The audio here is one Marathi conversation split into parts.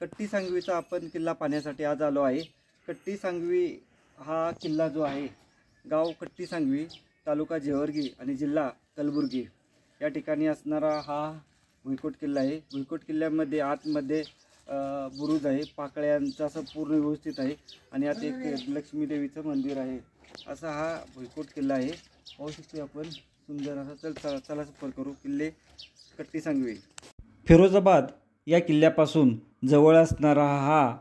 कट्टी सांगवीचा आपण किल्ला पाहण्यासाठी आज आलो आहे। कट्टी सांगवी हा किल्ला जो आहे, गाव कट्टी सांगवी, तालुका जेवर्गी आणि जिल्हा कलबुर्गी या ठिकाणी असणारा हा भुईकोट किल्ला आहे। भुईकोट किल्ल्यामध्ये आतमध्ये बुरुज आहे, पाकळ्यांचा असं पूर्ण व्यवस्थित आहे आणि आत एक लक्ष्मी देवीचं मंदिर आहे। असा हा भुईकोट किल्ला आहे। पाहू शकतो आपण सुंदर असा। चला सफर करू किल्ले कट्टी सांगवी। फिरोजाबाद या किल्ल्यापासून जवळ असणारा हा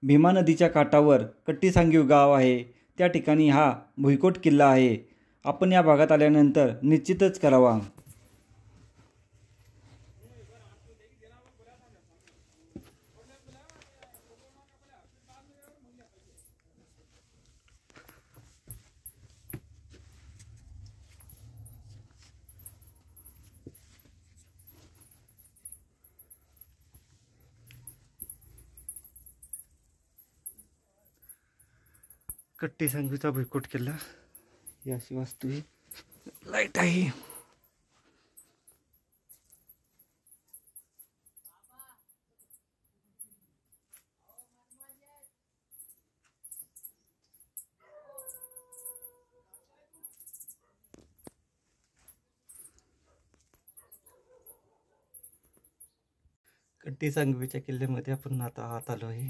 भीमा नदीच्या काठावर कट्टी सांगवी गाव आहे। त्या ठिकाणी हा भुईकोट किल्ला आहे। आपण या भागात आल्यानंतर निश्चितच करावा। कट्टी सांगवीचा भुईकोट किल्ला, ही अशी वास्तू आहे, लाईट आहे। कट्टी सांगवीच्या किल्ल्यामध्ये आपण आता आत आलो आहे।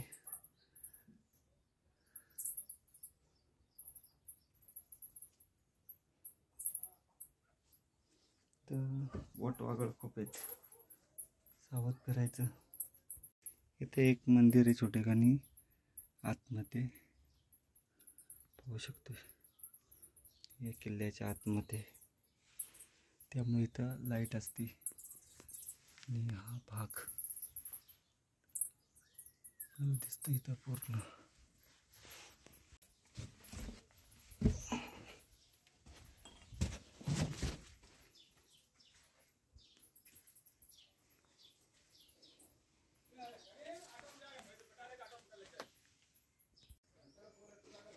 तर वाघळ खूप आहेत, सावध फिरायचं। इथे एक मंदिर आहे छोटेखानी आतमध्ये, पाहू शकतो या किल्ल्याच्या आतमध्ये, त्यामुळे इथं लाईट असते। आणि हा भाग दिसतो इथं पूर्ण।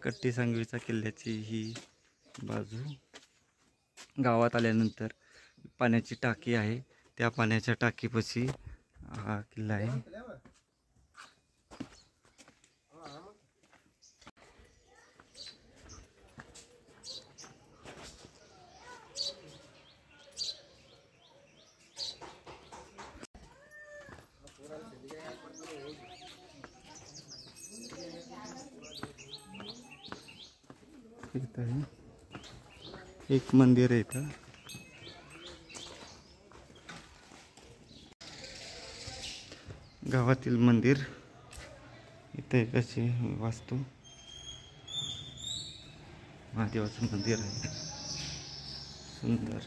कट्टी सांगवीचा किल्ल्याची ही बाजू, गावात आल्यानंतर पाण्याची टाकी आहे, त्या पाण्याच्या टाकीपाशी हा किल्ला आहे। एक मंदिर आहे इथं, गावातील मंदिर। इथे कशी वास्तू, महादेवाचं मंदिर आहे सुंदर।